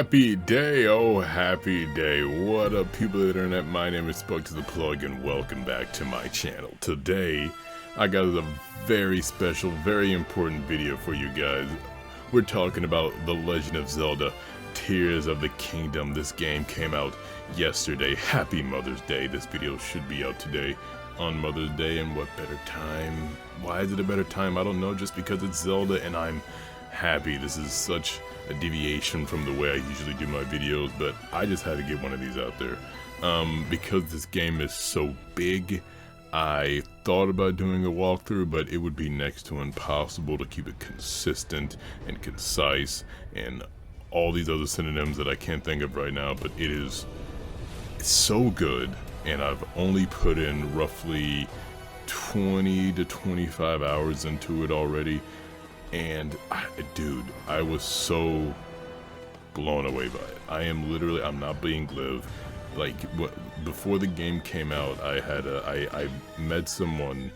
Happy day, oh happy day. What up people of the internet, my name is Spug to the Plug and welcome back to my channel. Today, I got a very special, very important video for you guys. We're talking about The Legend of Zelda, Tears of the Kingdom. This game came out yesterday. Happy Mother's Day. This video should be out today on Mother's Day, and what better time? Why is it a better time? I don't know, just because it's Zelda and I'm happy. This is such a deviation from the way I usually do my videos, but I just had to get one of these out there. Because this game is so big, I thought about doing a walkthrough, but it would be next to impossible to keep it consistent and concise and all these other synonyms that I can't think of right now, but it's so good, and I've only put in roughly 20 to 25 hours into it already. And dude, I was so blown away by it. I'm not being glib. Like, before the game came out, I met someone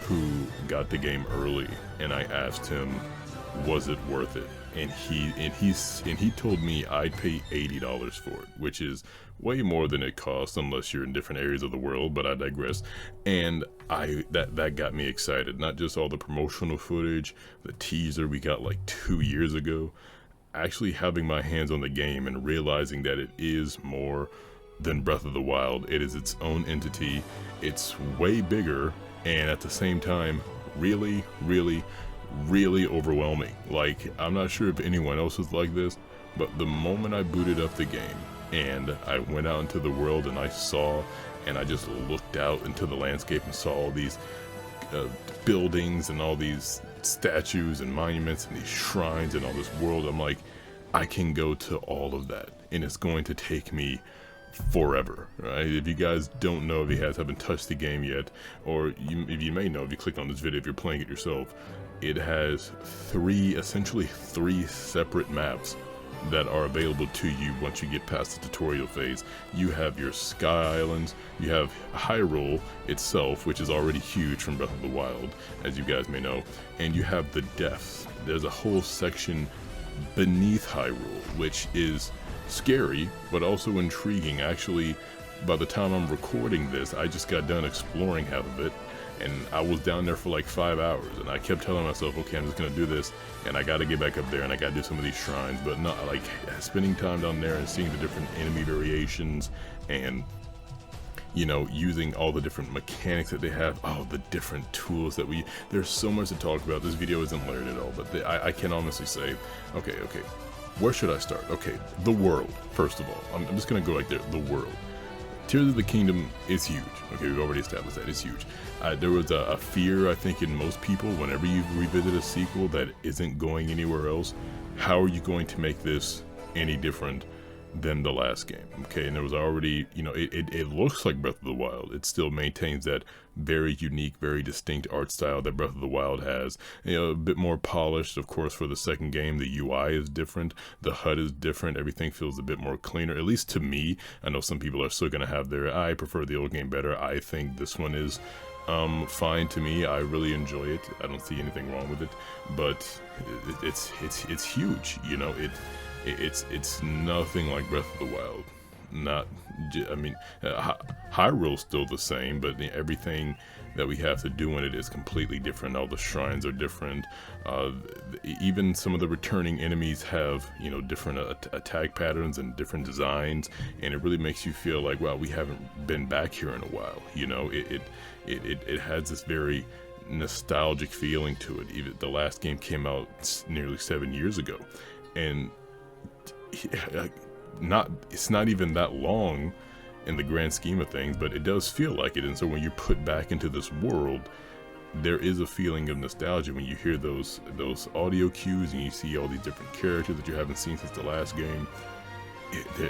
who got the game early, and I asked him, was it worth it? And he told me I'd pay $80 for it, which is way more than it costs unless you're in different areas of the world, but I digress. And that got me excited. Not just all the promotional footage, the teaser we got like 2 years ago, actually having my hands on the game and realizing that it is more than Breath of the Wild. It is its own entity. It's way bigger, and at the same time, really overwhelming. Like, I'm not sure if anyone else is like this, but the moment I booted up the game and I went out into the world and I just looked out into the landscape and saw all these buildings and all these statues and monuments and these shrines and all this world, I'm like, I can go to all of that, and it's going to take me forever, right? If you guys don't know, if you haven't touched the game yet, or if you may know, if you click on this video, if you're playing it yourself, it has essentially three separate maps that are available to you once you get past the tutorial phase. You have your Sky Islands, you have Hyrule itself, which is already huge from Breath of the Wild, as you guys may know, and you have the Depths. There's a whole section beneath Hyrule, which is scary, but also intriguing. Actually, by the time I'm recording this, I just got done exploring half of it, and I was down there for like 5 hours, and I kept telling myself, okay, I'm just gonna do this, and I gotta get back up there, and I gotta do some of these shrines, but not like spending time down there and seeing the different enemy variations, and you know, using all the different mechanics that they have, the different tools that there's so much to talk about. This video isn't layered at all, but I can honestly say, okay, where should I start? Okay, the world, first of all. I'm just gonna go right there, the world. Tears of the Kingdom is huge. Okay, we've already established that it's huge. There was a fear, I think, in most people whenever you revisit a sequel that isn't going anywhere else. How are you going to make this any different than the last game? Okay, and there was already, you know, it looks like Breath of the Wild. It still maintains that very unique, very distinct art style that Breath of the Wild has. You know, a bit more polished, of course, for the second game. The UI is different, the HUD is different, everything feels a bit more cleaner, at least to me. I know some people are still going to have I prefer the old game better. I think this one is fine to me. I really enjoy it. I don't see anything wrong with it, but it's huge, you know. It's nothing like Breath of the Wild. Hyrule's still the same, but everything that we have to do in it is completely different. All the shrines are different. Even some of the returning enemies have, you know, different attack patterns and different designs, and it really makes you feel like, wow, we haven't been back here in a while. You know, it has this very nostalgic feeling to it. Even the last game came out nearly 7 years ago, and it's not even that long in the grand scheme of things, but it does feel like it. And so when you put back into this world, there is a feeling of nostalgia when you hear those audio cues and you see all these different characters that you haven't seen since the last game.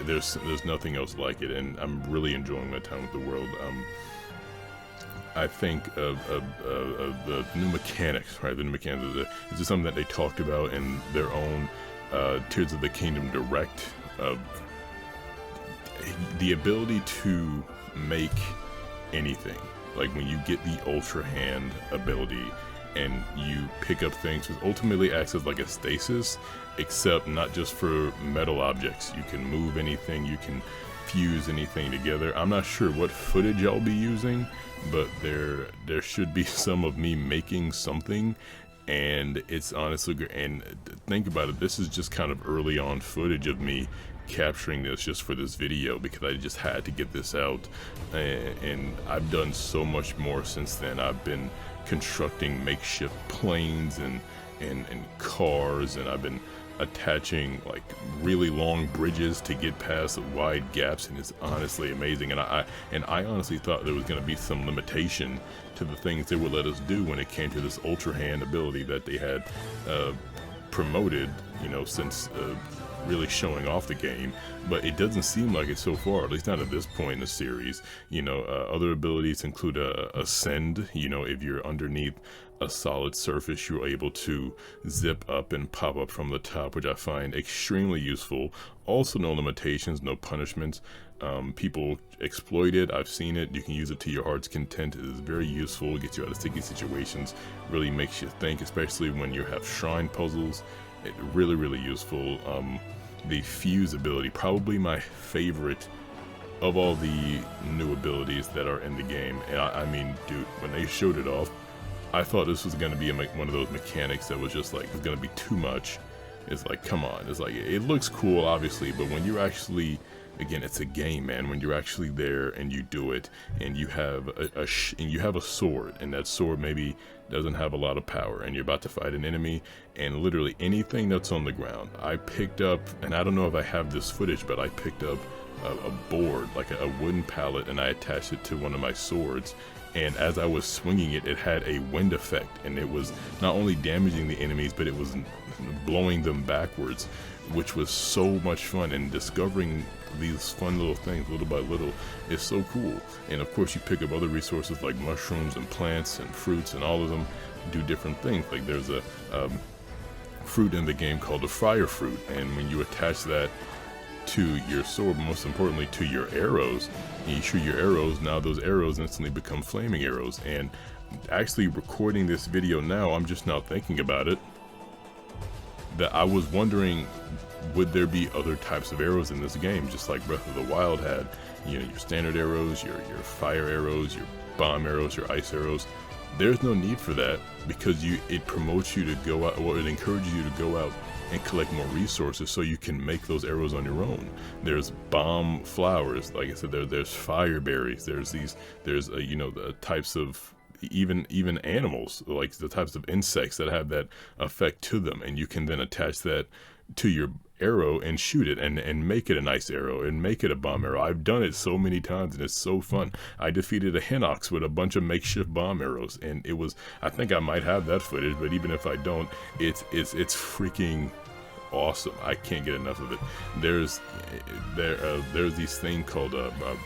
There's nothing else like it, and I'm really enjoying my time with the world. I think of the new mechanics, right? The new mechanics is just something that they talked about in their own Tears of the Kingdom Direct. The ability to make anything, like when you get the Ultra Hand ability, and you pick up things, which ultimately acts as like a stasis, except not just for metal objects. You can move anything, you can fuse anything together. I'm not sure what footage I'll be using, but there should be some of me making something, and it's honestly good. And think about it, this is just kind of early on footage of me capturing this just for this video, because I just had to get this out, and I've done so much more since then. I've been constructing makeshift planes and cars, and I've been attaching like really long bridges to get past the wide gaps, and it's honestly amazing. And I honestly thought there was going to be some limitation to the things they would let us do when it came to this ultra hand ability that they had promoted, you know, since really showing off the game, but it doesn't seem like it so far, at least not at this point in the series. You know, other abilities include ascend. You know, if you're underneath a solid surface, you're able to zip up and pop up from the top, which I find extremely useful. Also, no limitations, no punishments. People exploit it. I've seen it. You can use it to your heart's content. It is very useful. It gets you out of sticky situations. Really makes you think, especially when you have shrine puzzles. It really useful. The fuse ability, probably my favorite of all the new abilities that are in the game. And I mean, dude, when they showed it off, I thought this was going to be one of those mechanics that was just like, it's going to be too much. It's like, come on. It's like, it looks cool, obviously, but when you're actually, again, it's a game, man. When you're actually there and you do it, and you have a sword, and that sword maybe doesn't have a lot of power, and you're about to fight an enemy, and literally anything that's on the ground. I picked up, and I don't know if I have this footage, but I picked up a board, like a wooden pallet, and I attached it to one of my swords. And as I was swinging it, it had a wind effect, and it was not only damaging the enemies, but it was blowing them backwards, which was so much fun. And discovering these fun little things little by little is so cool. And of course, you pick up other resources like mushrooms and plants and fruits, and all of them do different things. Like there's a fruit in the game called a fire fruit, and when you attach that to your sword, most importantly to your arrows, and you shoot your arrows, now those arrows instantly become flaming arrows. And actually recording this video now, I'm just now thinking about it, that I was wondering, would there be other types of arrows in this game, just like Breath of the Wild had, you know, your standard arrows, your fire arrows, your bomb arrows, your ice arrows. There's no need for that, because it promotes you to go out, or it encourages you to go out and collect more resources so you can make those arrows on your own. There's bomb flowers, like I said, there's fire berries, there's you know, the types of even animals, like the types of insects that have that effect to them, and you can then attach that to your arrow and shoot it and make it a nice arrow and make it a bomb arrow. I've done it so many times, and it's so fun. I defeated a Hinox with a bunch of makeshift bomb arrows, and it was, I think I might have that footage, but even if I don't, it's freaking awesome. I can't get enough of it. There's these thing called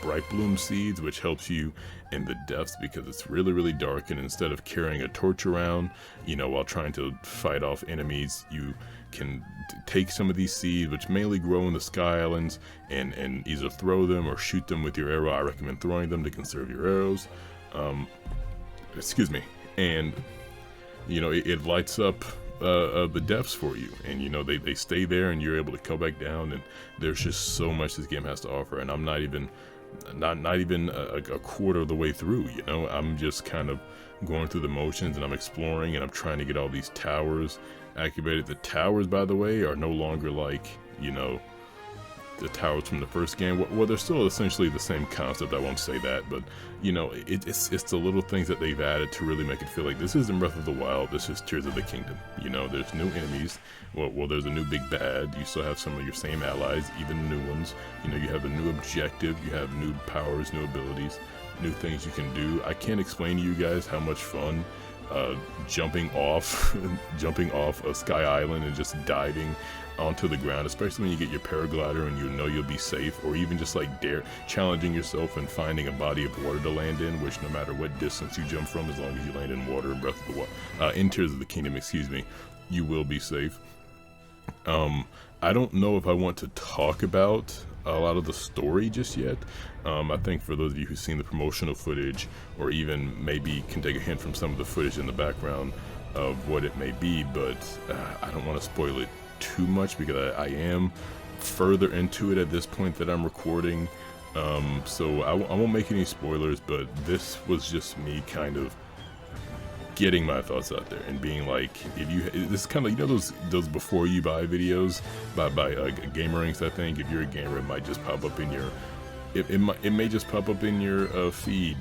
bright bloom seeds, which helps you in the depths because it's really dark, and instead of carrying a torch around, you know, while trying to fight off enemies, you can take some of these seeds, which mainly grow in the Sky Islands, and either throw them or shoot them with your arrow. I recommend throwing them to conserve your arrows. Excuse me. And you know, it lights up the depths for you, and you know, they stay there, and you're able to come back down, and there's just so much this game has to offer. And I'm not even a quarter of the way through, you know. I'm just kind of going through the motions, and I'm exploring, and I'm trying to get all these towers activated. The towers, by the way, are no longer like, you know, the towers from the first game. Well, they're still essentially the same concept, I won't say that, but you know, it's the little things that they've added to really make it feel like this isn't Breath of the Wild, this is Tears of the Kingdom. You know, there's new enemies, well there's a new big bad, you still have some of your same allies, even new ones, you know, you have a new objective, you have new powers, new abilities, new things you can do. I can't explain to you guys how much fun jumping off a Sky Island and just diving onto the ground, especially when you get your paraglider and you know you'll be safe, or even just like challenging yourself and finding a body of water to land in, which no matter what distance you jump from, as long as you land in water in Breath of the Wild, in Tears of the Kingdom, excuse me, you will be safe. I don't know if I want to talk about a lot of the story just yet. I think for those of you who've seen the promotional footage, or even maybe can take a hint from some of the footage in the background, of what it may be, but I don't want to spoil it too much because I am further into it at this point that I'm recording. So I won't make any spoilers, but this was just me kind of getting my thoughts out there and being like, this is kind of, you know, those before you buy videos by Gameranx. I think if you're a gamer, it might just pop up in your, it may just pop up in your feed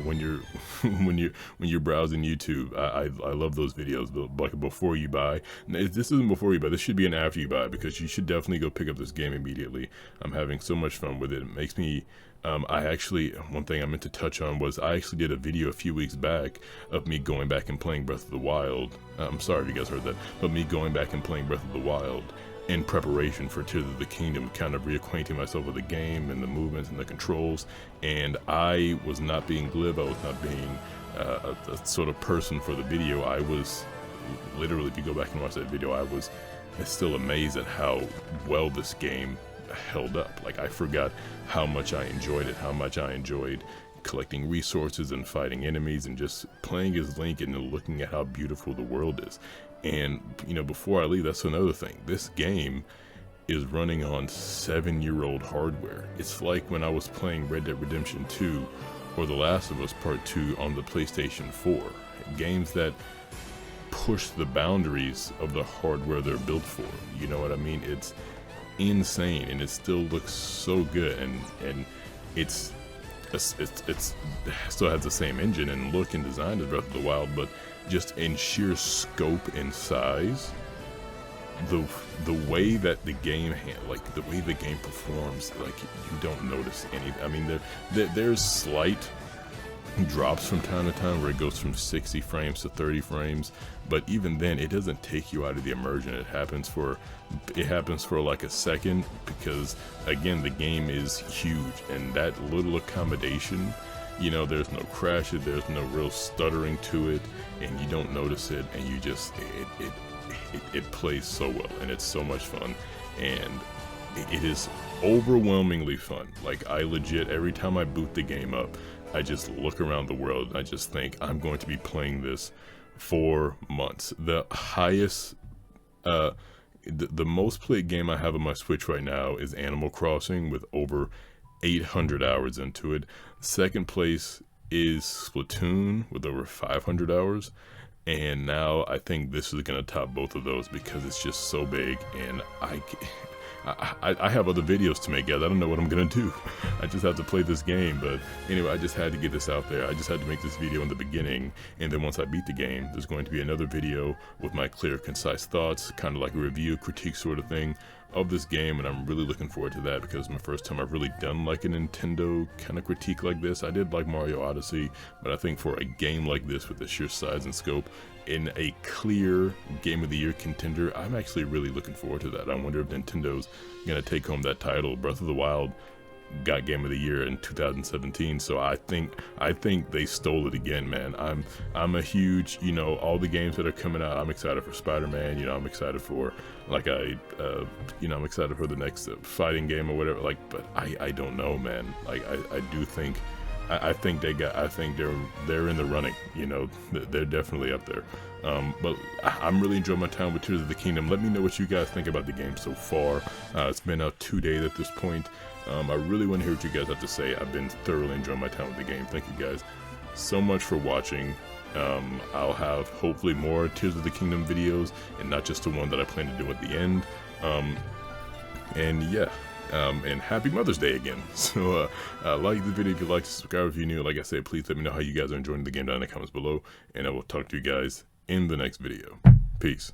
when you're when you're browsing YouTube. I love those videos, like before you buy. This isn't before you buy. This should be an after you buy, because you should definitely go pick up this game immediately. I'm having so much fun with it. It makes me. I actually, one thing I meant to touch on was I actually did a video a few weeks back of me going back and playing Breath of the Wild. I'm sorry if you guys heard that, but me going back and playing Breath of the Wild in preparation for Tears of the Kingdom, kind of reacquainting myself with the game and the movements and the controls. And I was not being glib. I was not being a sort of person for the video. I was literally, if you go back and watch that video, I was still amazed at how well this game held up. Like, I forgot how much I enjoyed it, how much I enjoyed collecting resources and fighting enemies and just playing as Link and looking at how beautiful the world is. And, you know, before I leave, that's another thing. This game is running on 7-year-old hardware. It's like when I was playing Red Dead Redemption 2 or The Last of Us Part 2 on the PlayStation 4. Games that push the boundaries of the hardware they're built for. You know what I mean? It's insane, and it still looks so good, and it still has the same engine and look and design as Breath of the Wild, but just in sheer scope and size, the way that the game the way the game performs, like, you don't notice any. I mean, there's slight drops from time to time where it goes from 60 frames to 30 frames, but even then it doesn't take you out of the immersion. It happens for like a second, because again, the game is huge, and that little accommodation, you know, there's no crashes, there's no real stuttering to it, and you don't notice it, and you just it plays so well, and it's so much fun, and it is overwhelmingly fun. Like, I legit, every time I boot the game up, I just look around the world and I just think I'm going to be playing this for months. The highest, the most played game I have on my Switch right now is Animal Crossing, with over 800 hours into it. Second place is Splatoon with over 500 hours. And now I think this is going to top both of those, because it's just so big, and I have other videos to make, guys. I don't know what I'm gonna do. I just have to play this game. But anyway, I just had to get this out there. I just had to make this video in the beginning, and then once I beat the game, there's going to be another video with my clear, concise thoughts, kind of like a review, critique sort of thing of this game, and I'm really looking forward to that, because it's my first time I've really done like a Nintendo kind of critique like this. I did like Mario Odyssey, but I think for a game like this with the sheer size and scope, in a clear Game of the Year contender, I'm actually really looking forward to that. I wonder if Nintendo's gonna take home that title. Breath of the Wild got Game of the Year in 2017, so I think they stole it again, man. I'm a huge, you know, all the games that are coming out. I'm excited for Spider-Man. You know, I'm excited for, like, I'm excited for the next fighting game or whatever. Like, but I don't know, man. Like, I do think. I think they're in the running, you know, they're definitely up there. But I'm really enjoying my time with Tears of the Kingdom. Let me know what you guys think about the game so far. It's been out 2 days at this point. I really want to hear what you guys have to say. I've been thoroughly enjoying my time with the game. Thank you guys so much for watching. I'll have hopefully more Tears of the Kingdom videos, and not just the one that I plan to do at the end. And yeah. And happy Mother's Day again. So, like the video if you like, subscribe if you're new. Like I said, please let me know how you guys are enjoying the game down in the comments below, and I will talk to you guys in the next video. Peace.